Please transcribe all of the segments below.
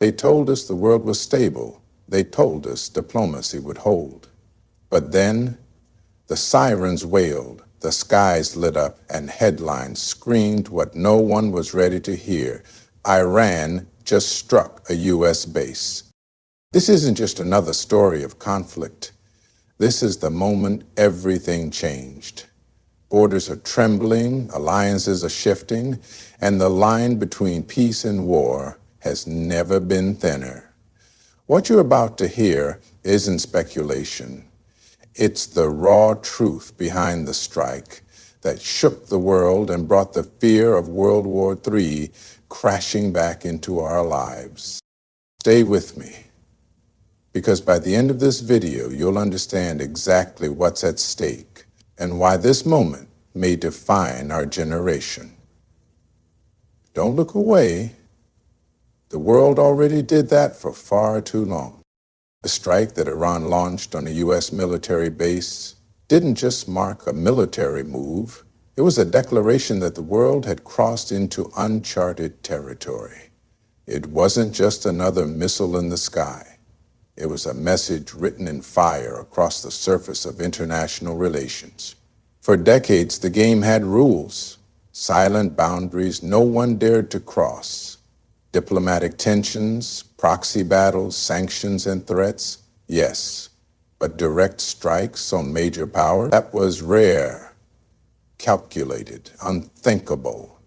They told us the world was stable. They told us diplomacy would hold. But then the sirens wailed, the skies lit up, and headlines screamed what no one was ready to hear. Iran just struck a U.S. base. This isn't just another story of conflict. This is the moment everything changed. Borders are trembling, alliances are shifting, and the line between peace and war has never been thinner. What you're about to hear isn't speculation. It's the raw truth behind the strike that shook the world and brought the fear of World War III crashing back into our lives. Stay with me, because by the end of this video, you'll understand exactly what's at stake and why this moment may define our generation. Don't look away. The world already did that for far too long. The strike that Iran launched on a U.S. military base didn't just mark a military move. It was a declaration that the world had crossed into uncharted territory. It wasn't just another missile in the sky. It was a message written in fire across the surface of international relations. For decades, the game had rules, silent boundaries no one dared to cross. Diplomatic tensions, proxy battles, sanctions, and threats, yes. But direct strikes on major power, that was rare, calculated, unthinkable.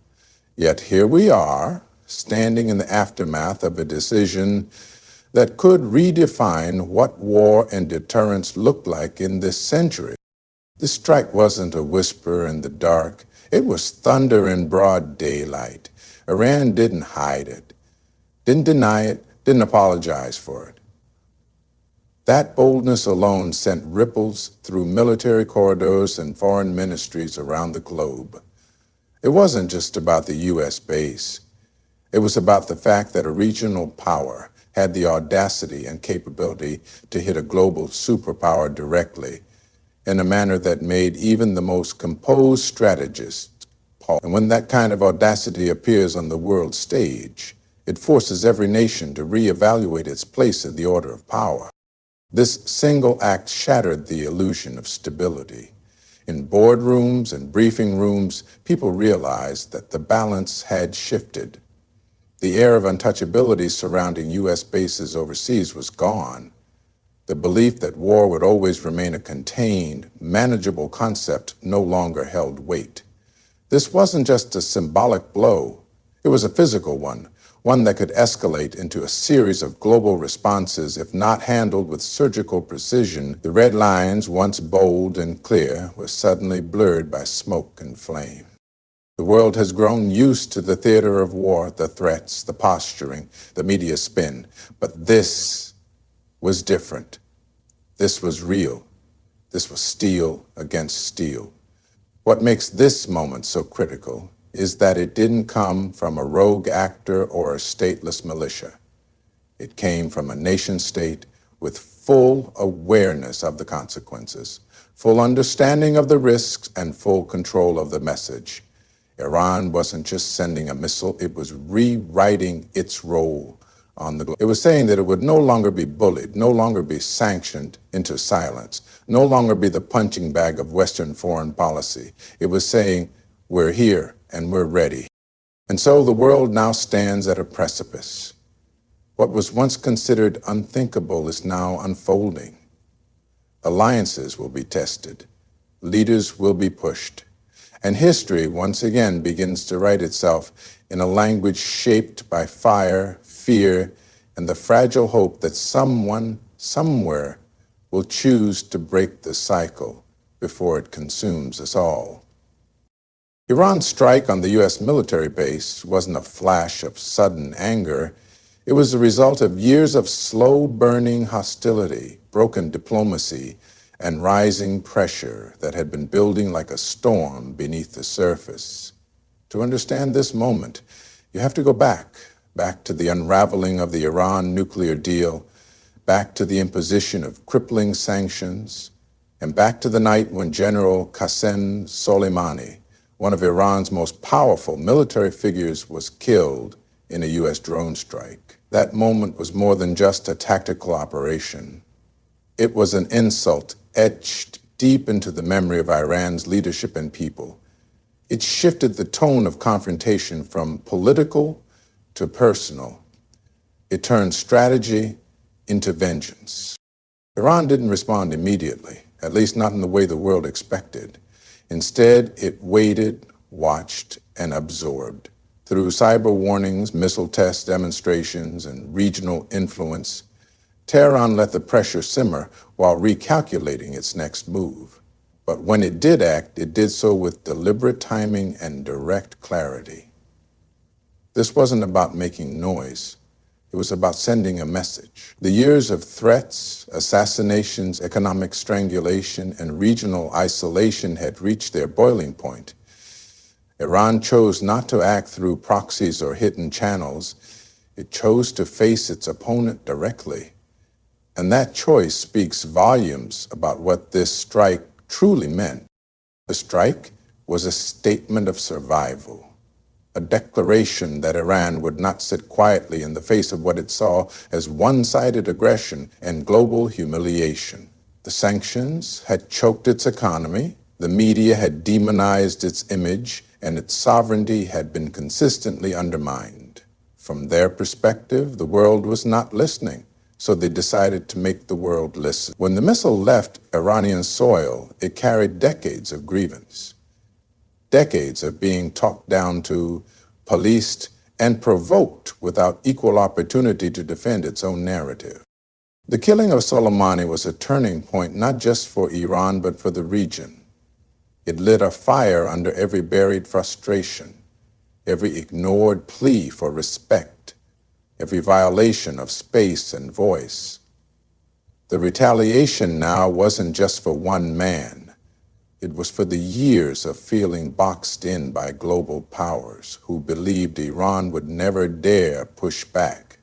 Yet here we are, standing in the aftermath of a decision that could redefine what war and deterrence looked like in this century. The strike wasn't a whisper in the dark. It was thunder in broad daylight. Iran didn't hide it, didn't deny it, didn't apologize for it. That boldness alone sent ripples through military corridors and foreign ministries around the globe. It wasn't just about the U.S. base. It was about the fact that a regional power had the audacity and capability to hit a global superpower directly in a manner that made even the most composed strategists pause. And when that kind of audacity appears on the world stage, it forces every nation to reevaluate its place in the order of power. This single act shattered the illusion of stability. In boardrooms and briefing rooms, people realized that the balance had shifted. The air of untouchability surrounding U.S. bases overseas was gone. The belief that war would always remain a contained, manageable concept no longer held weight. This wasn't just a symbolic blow. It was a physical one that could escalate into a series of global responses if not handled with surgical precision. The red lines, once bold and clear, were suddenly blurred by smoke and flame. The world has grown used to the theater of war, the threats, the posturing, the media spin. But this was different. This was real. This was steel against steel. What makes this moment so critical is that it didn't come from a rogue actor or a stateless militia. It came from a nation state with full awareness of the consequences, full understanding of the risks, and full control of the message. Iran wasn't just sending a missile, it was rewriting its role on the globe. It was saying that it would no longer be bullied, no longer be sanctioned into silence, no longer be the punching bag of Western foreign policy. It was saying, we're here and we're ready. And so the world now stands at a precipice. What was once considered unthinkable is now unfolding. Alliances will be tested, leaders will be pushed, and history once again begins to write itself in a language shaped by fire, fear, and the fragile hope that someone, somewhere, will choose to break the cycle before it consumes us all. Iran's strike on the U.S. military base wasn't a flash of sudden anger. It was the result of years of slow-burning hostility, broken diplomacy, and rising pressure that had been building like a storm beneath the surface. To understand this moment, you have to go back to the unraveling of the Iran nuclear deal, back to the imposition of crippling sanctions, and back to the night when General Qasem Soleimani, one of Iran's most powerful military figures, was killed in a U.S. drone strike. That moment was more than just a tactical operation. It was an insult etched deep into the memory of Iran's leadership and people. It shifted the tone of confrontation from political to personal. It turned strategy into vengeance. Iran didn't respond immediately, at least not in the way the world expected. Instead, it waited, watched, and absorbed. Through cyber warnings, missile test demonstrations, and regional influence, Tehran let the pressure simmer while recalculating its next move. But when it did act, it did so with deliberate timing and direct clarity. This wasn't about making noise. It was about sending a message. The years of threats, assassinations, economic strangulation, and regional isolation had reached their boiling point. Iran chose not to act through proxies or hidden channels. It chose to face its opponent directly. And that choice speaks volumes about what this strike truly meant. The strike was a statement of survival, a declaration that Iran would not sit quietly in the face of what it saw as one-sided aggression and global humiliation. The sanctions had choked its economy, the media had demonized its image, and its sovereignty had been consistently undermined. From their perspective, the world was not listening, so they decided to make the world listen. When the missile left Iranian soil, it carried decades of grievance. Decades of being talked down to, policed, and provoked without equal opportunity to defend its own narrative. The killing of Soleimani was a turning point not just for Iran but for the region. It lit a fire under every buried frustration, every ignored plea for respect, every violation of space and voice. The retaliation now wasn't just for one man. It was for the years of feeling boxed in by global powers who believed Iran would never dare push back.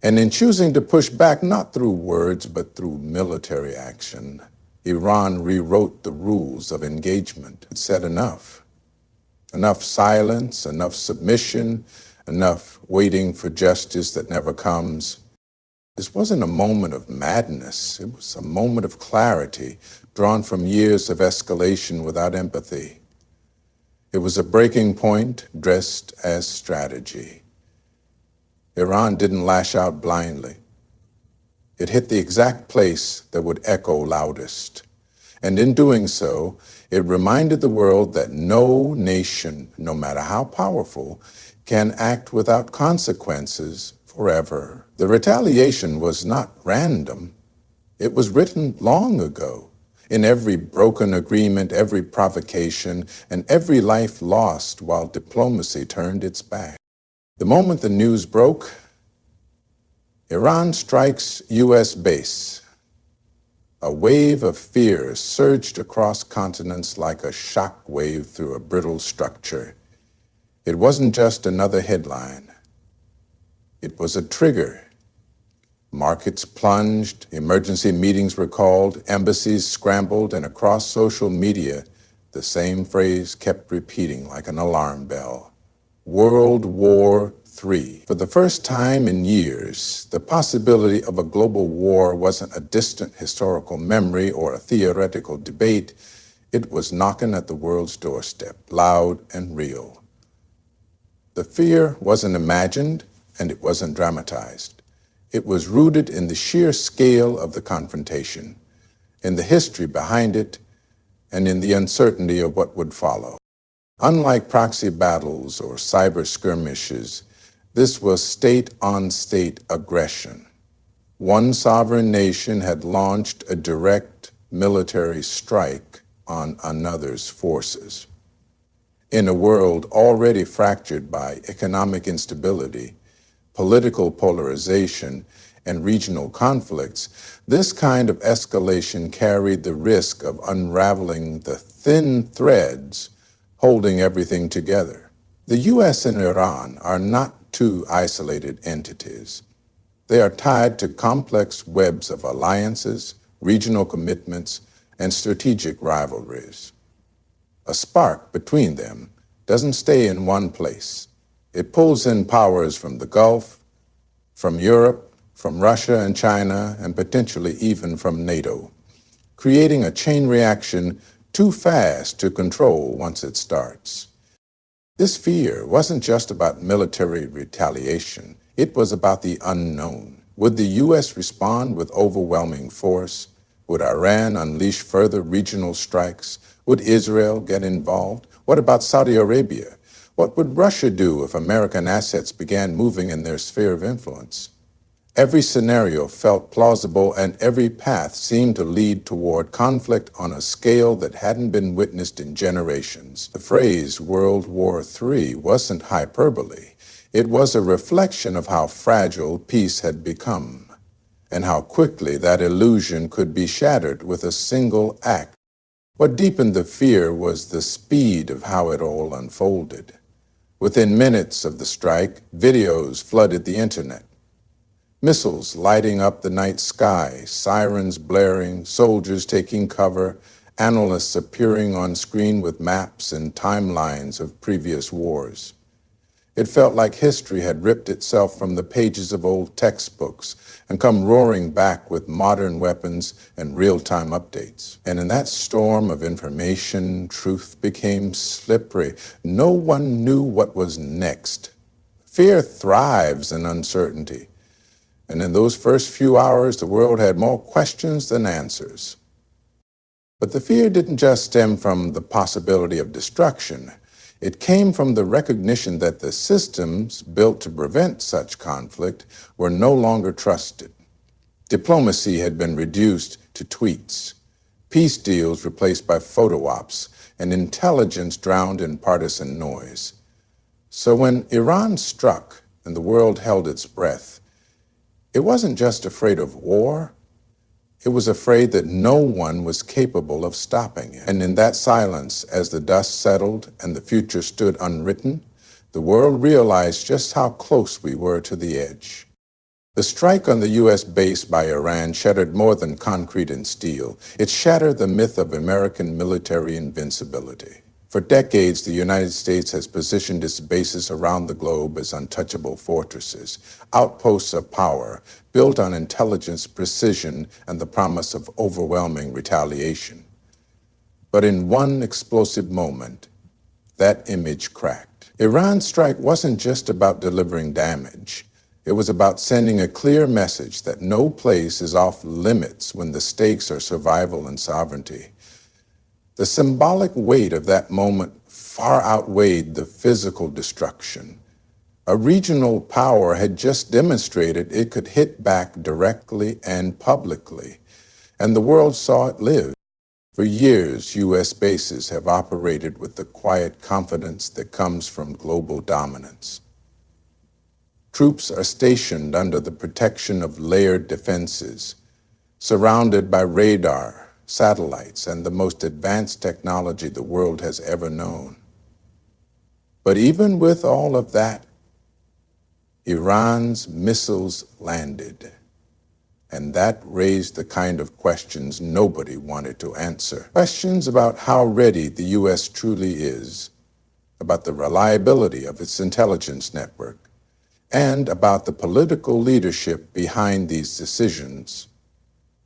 And in choosing to push back not through words but through military action, Iran rewrote the rules of engagement. It said enough. Enough silence, enough submission, enough waiting for justice that never comes. This wasn't a moment of madness. It was a moment of clarity, drawn from years of escalation without empathy. It was a breaking point dressed as strategy. Iran didn't lash out blindly. It hit the exact place that would echo loudest. And in doing so, it reminded the world that no nation, no matter how powerful, can act without consequences forever. The retaliation was not random. It was written long ago, in every broken agreement, every provocation, and every life lost while diplomacy turned its back. The moment the news broke, Iran strikes U.S. base. A wave of fear surged across continents like a shock wave through a brittle structure. It wasn't just another headline. It was a trigger. Markets plunged, emergency meetings were called, embassies scrambled, and across social media, the same phrase kept repeating like an alarm bell. World War III. For the first time in years, the possibility of a global war wasn't a distant historical memory or a theoretical debate. It was knocking at the world's doorstep, loud and real. The fear wasn't imagined, and it wasn't dramatized. It was rooted in the sheer scale of the confrontation, in the history behind it, and in the uncertainty of what would follow. Unlike proxy battles or cyber skirmishes, this was state-on-state aggression. One sovereign nation had launched a direct military strike on another's forces. In a world already fractured by economic instability, political polarization, and regional conflicts, this kind of escalation carried the risk of unraveling the thin threads holding everything together. The U.S. and Iran are not two isolated entities. They are tied to complex webs of alliances, regional commitments, and strategic rivalries. A spark between them doesn't stay in one place. It pulls in powers from the Gulf, from Europe, from Russia and China, and potentially even from NATO, creating a chain reaction too fast to control once it starts. This fear wasn't just about military retaliation. It was about the unknown. Would the U.S. respond with overwhelming force? Would Iran unleash further regional strikes? Would Israel get involved? What about Saudi Arabia? What would Russia do if American assets began moving in their sphere of influence? Every scenario felt plausible, and every path seemed to lead toward conflict on a scale that hadn't been witnessed in generations. The phrase World War III wasn't hyperbole. It was a reflection of how fragile peace had become, and how quickly that illusion could be shattered with a single act. What deepened the fear was the speed of how it all unfolded. Within minutes of the strike, videos flooded the internet. Missiles lighting up the night sky, sirens blaring, soldiers taking cover, analysts appearing on screen with maps and timelines of previous wars. It felt like history had ripped itself from the pages of old textbooks and come roaring back with modern weapons and real-time updates. And in that storm of information, truth became slippery. No one knew what was next. Fear thrives in uncertainty. And in those first few hours, the world had more questions than answers. But the fear didn't just stem from the possibility of destruction. It came from the recognition that the systems built to prevent such conflict were no longer trusted. Diplomacy had been reduced to tweets, peace deals replaced by photo ops, and intelligence drowned in partisan noise. So when Iran struck and the world held its breath, it wasn't just afraid of war, it was afraid that no one was capable of stopping it. And in that silence, as the dust settled and the future stood unwritten, the world realized just how close we were to the edge. The strike on the U.S. base by Iran shattered more than concrete and steel. It shattered the myth of American military invincibility. For decades, the United States has positioned its bases around the globe as untouchable fortresses, outposts of power, built on intelligence, precision, and the promise of overwhelming retaliation. But in one explosive moment, that image cracked. Iran's strike wasn't just about delivering damage. It was about sending a clear message that no place is off limits when the stakes are survival and sovereignty. The symbolic weight of that moment far outweighed the physical destruction. A regional power had just demonstrated it could hit back directly and publicly, and the world saw it live. For years, U.S. bases have operated with the quiet confidence that comes from global dominance. Troops are stationed under the protection of layered defenses, surrounded by radar, satellites, and the most advanced technology the world has ever known. But even with all of that, Iran's missiles landed, and that raised the kind of questions nobody wanted to answer. Questions about how ready the U.S. truly is, about the reliability of its intelligence network, and about the political leadership behind these decisions.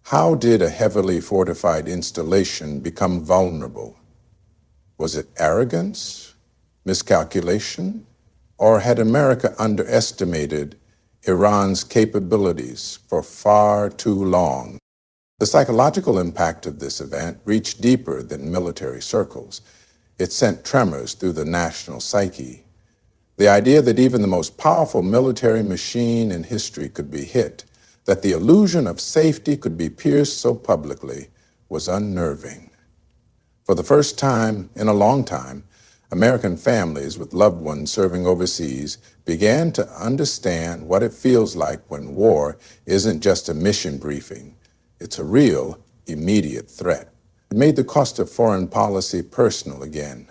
How did a heavily fortified installation become vulnerable? Was it arrogance, miscalculation, or had America underestimated Iran's capabilities for far too long? The psychological impact of this event reached deeper than military circles. It sent tremors through the national psyche. The idea that even the most powerful military machine in history could be hit, that the illusion of safety could be pierced so publicly, was unnerving. For the first time in a long time, American families with loved ones serving overseas began to understand what it feels like when war isn't just a mission briefing. It's a real, immediate threat. It made the cost of foreign policy personal again.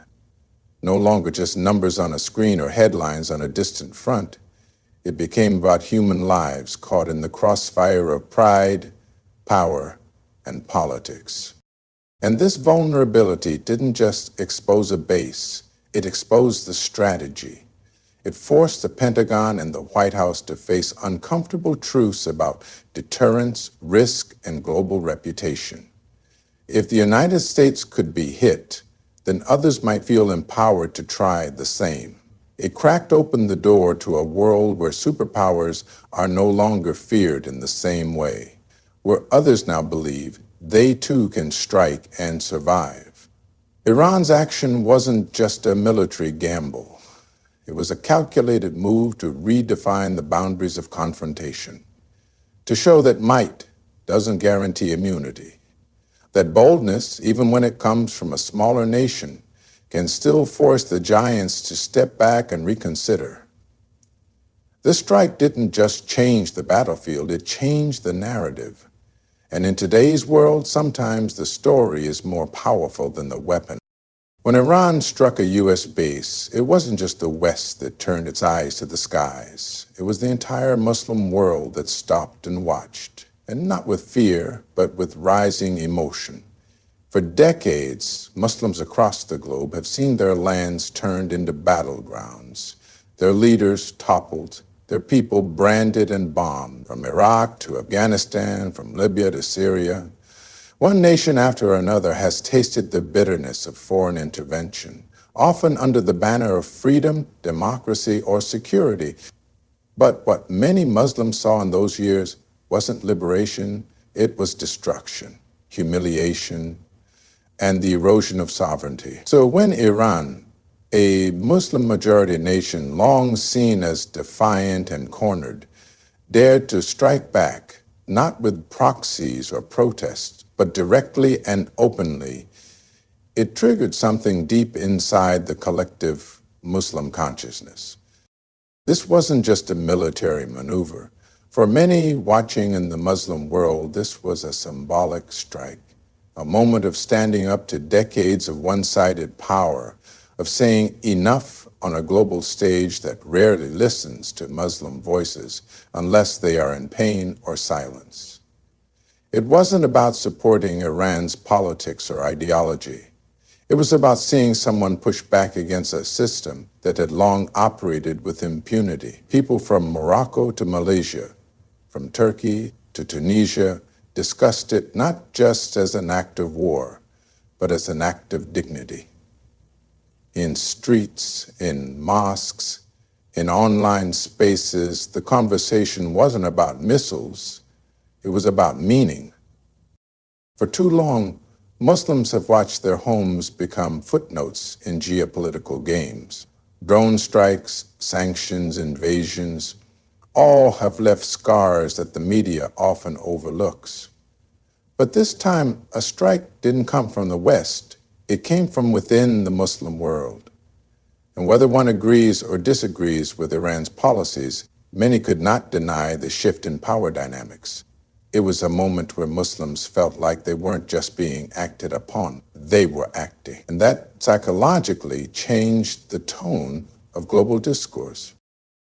No longer just numbers on a screen or headlines on a distant front. It became about human lives caught in the crossfire of pride, power, and politics. And this vulnerability didn't just expose a base, it exposed the strategy. It forced the Pentagon and the White House to face uncomfortable truths about deterrence, risk, and global reputation. If the United States could be hit, then others might feel empowered to try the same. It cracked open the door to a world where superpowers are no longer feared in the same way, where others now believe they too can strike and survive. Iran's action wasn't just a military gamble. It was a calculated move to redefine the boundaries of confrontation, to show that might doesn't guarantee immunity, that boldness, even when it comes from a smaller nation, can still force the giants to step back and reconsider. This strike didn't just change the battlefield, it changed the narrative. And in today's world, sometimes the story is more powerful than the weapon. When Iran struck a U.S. base, it wasn't just the West that turned its eyes to the skies. It was the entire Muslim world that stopped and watched, and not with fear, but with rising emotion. For decades, Muslims across the globe have seen their lands turned into battlegrounds, their leaders toppled, their people branded and bombed, from Iraq to Afghanistan, from Libya to Syria. One nation after another has tasted the bitterness of foreign intervention, often under the banner of freedom, democracy, or security. But what many Muslims saw in those years wasn't liberation, it was destruction, humiliation, and the erosion of sovereignty. So when Iran, a Muslim-majority nation long seen as defiant and cornered, dared to strike back, not with proxies or protests, but directly and openly, it triggered something deep inside the collective Muslim consciousness. This wasn't just a military maneuver. For many watching in the Muslim world, this was a symbolic strike, a moment of standing up to decades of one-sided power, of saying enough on a global stage that rarely listens to Muslim voices unless they are in pain or silence. It wasn't about supporting Iran's politics or ideology. It was about seeing someone push back against a system that had long operated with impunity. People from Morocco to Malaysia, from Turkey to Tunisia, discussed it not just as an act of war, but as an act of dignity. In streets, in mosques, in online spaces, the conversation wasn't about missiles, it was about meaning. For too long, Muslims have watched their homes become footnotes in geopolitical games. Drone strikes, sanctions, invasions, all have left scars that the media often overlooks. But this time, a strike didn't come from the West. It came from within the Muslim world. And whether one agrees or disagrees with Iran's policies, many could not deny the shift in power dynamics. It was a moment where Muslims felt like they weren't just being acted upon, they were acting. And that psychologically changed the tone of global discourse.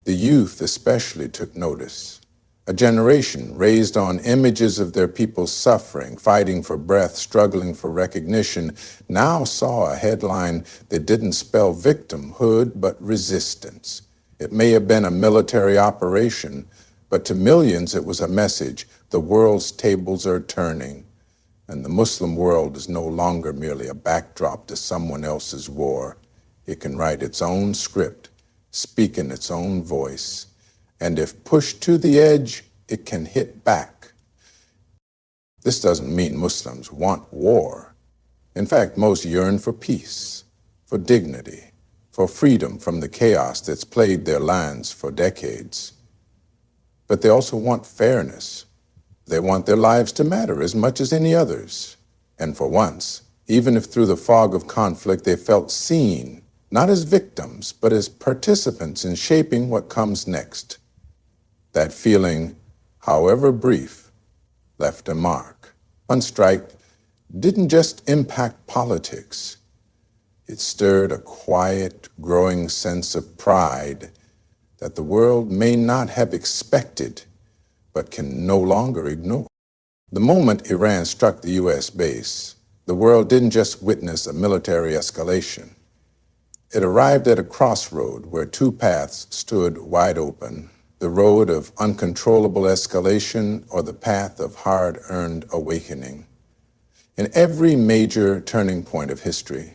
The youth especially took notice. A generation raised on images of their people suffering, fighting for breath, struggling for recognition, now saw a headline that didn't spell victimhood, but resistance. It may have been a military operation, but to millions it was a message: the world's tables are turning, and the Muslim world is no longer merely a backdrop to someone else's war. It can write its own script, speak in its own voice, and if pushed to the edge, it can hit back. This doesn't mean Muslims want war. In fact, most yearn for peace, for dignity, for freedom from the chaos that's plagued their lands for decades. But they also want fairness. They want their lives to matter as much as any others. And for once, even if through the fog of conflict they felt seen, not as victims, but as participants in shaping what comes next. That feeling, however brief, left a mark. One strike didn't just impact politics. It stirred a quiet, growing sense of pride that the world may not have expected, but can no longer ignore. The moment Iran struck the U.S. base, the world didn't just witness a military escalation. It arrived at a crossroad where two paths stood wide open, the road of uncontrollable escalation or the path of hard-earned awakening. In every major turning point of history,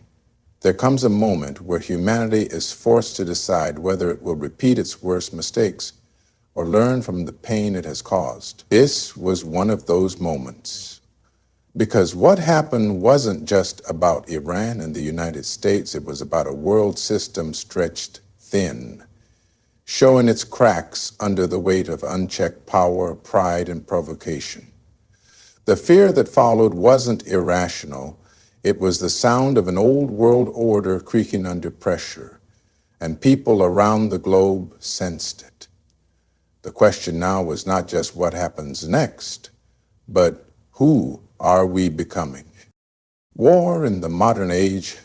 there comes a moment where humanity is forced to decide whether it will repeat its worst mistakes or learn from the pain it has caused. This was one of those moments. Because what happened wasn't just about Iran and the United States, it was about a world system stretched thin, showing its cracks under the weight of unchecked power, pride, and provocation. The fear that followed wasn't irrational. It was the sound of an old world order creaking under pressure, and people around the globe sensed it. The question now was not just what happens next, but who are we becoming? War in the modern age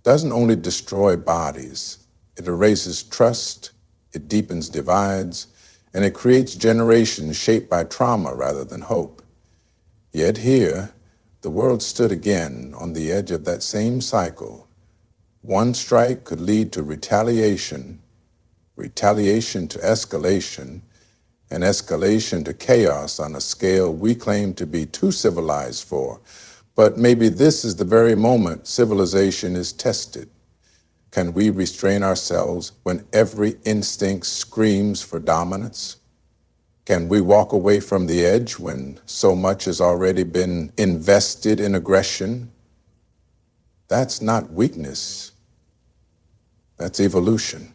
doesn't only destroy bodies, it erases trust, it deepens divides, and it creates generations shaped by trauma rather than hope. Yet here, the world stood again on the edge of that same cycle. One strike could lead to retaliation, retaliation to escalation, and escalation to chaos on a scale we claim to be too civilized for. But maybe this is the very moment civilization is tested. Can we restrain ourselves when every instinct screams for dominance? Can we walk away from the edge when so much has already been invested in aggression? That's not weakness. That's evolution.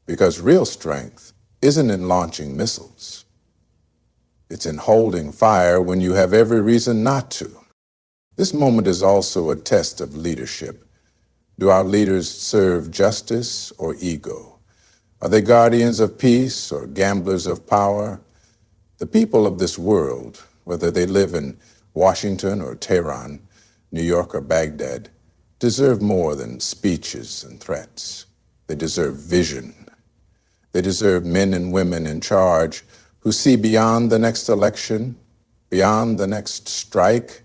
Because real strength isn't in launching missiles. It's in holding fire when you have every reason not to. This moment is also a test of leadership. Do our leaders serve justice or ego? Are they guardians of peace or gamblers of power? The people of this world, whether they live in Washington or Tehran, New York or Baghdad, deserve more than speeches and threats. They deserve vision. They deserve men and women in charge who see beyond the next election, beyond the next strike,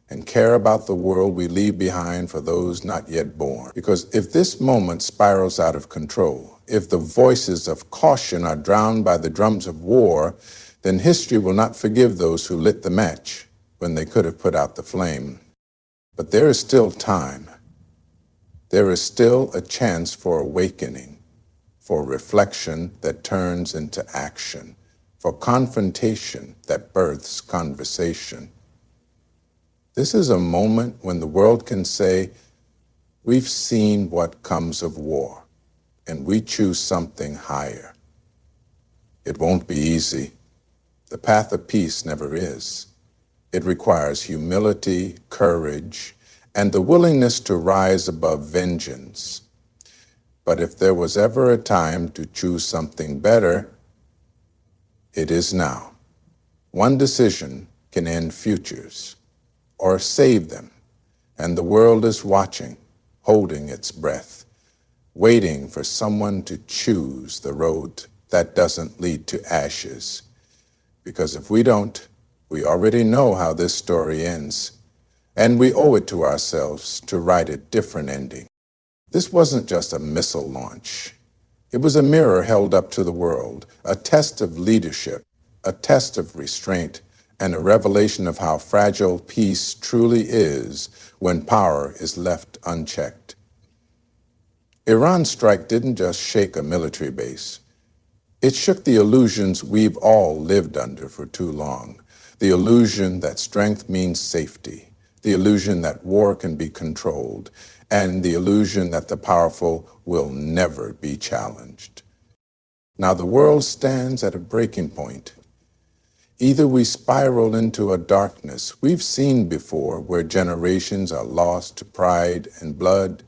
and care about the world we leave behind for those not yet born. Because if this moment spirals out of control, if the voices of caution are drowned by the drums of war, then history will not forgive those who lit the match when they could have put out the flame. But there is still time. There is still a chance for awakening, for reflection that turns into action, for confrontation that births conversation. This is a moment when the world can say, we've seen what comes of war, and we choose something higher. It won't be easy. The path of peace never is. It requires humility, courage, and the willingness to rise above vengeance. But if there was ever a time to choose something better, it is now. One decision can end futures or save them, and the world is watching, holding its breath, waiting for someone to choose the road that doesn't lead to ashes. Because if we don't, we already know how this story ends, and we owe it to ourselves to write a different ending. This wasn't just a missile launch. It was a mirror held up to the world, a test of leadership, a test of restraint, and a revelation of how fragile peace truly is when power is left unchecked. Iran's strike didn't just shake a military base. It shook the illusions we've all lived under for too long. The illusion that strength means safety, the illusion that war can be controlled, and the illusion that the powerful will never be challenged. Now the world stands at a breaking point. Either we spiral into a darkness we've seen before where generations are lost to pride and blood,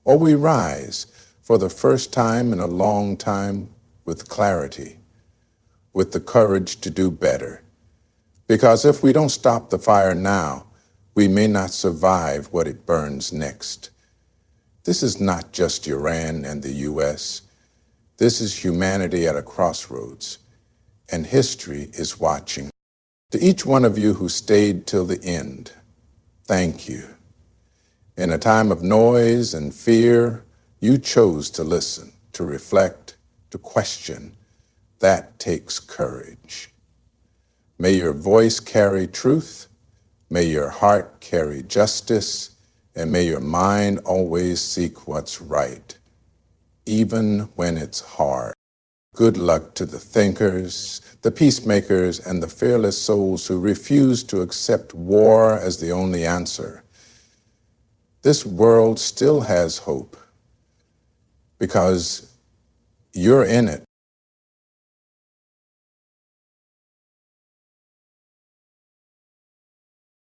or we rise for the first time in a long time with clarity, with the courage to do better. Because if we don't stop the fire now, we may not survive what it burns next. This is not just Iran and the U.S. This is humanity at a crossroads, and history is watching. To each one of you who stayed till the end, thank you. In a time of noise and fear, You chose to listen, to reflect, to question. That takes courage. May your voice carry truth, may your heart carry justice, and may your mind always seek what's right, even when it's hard. Good luck to the thinkers, the peacemakers, and the fearless souls who refuse to accept war as the only answer. This world still has hope because you're in it.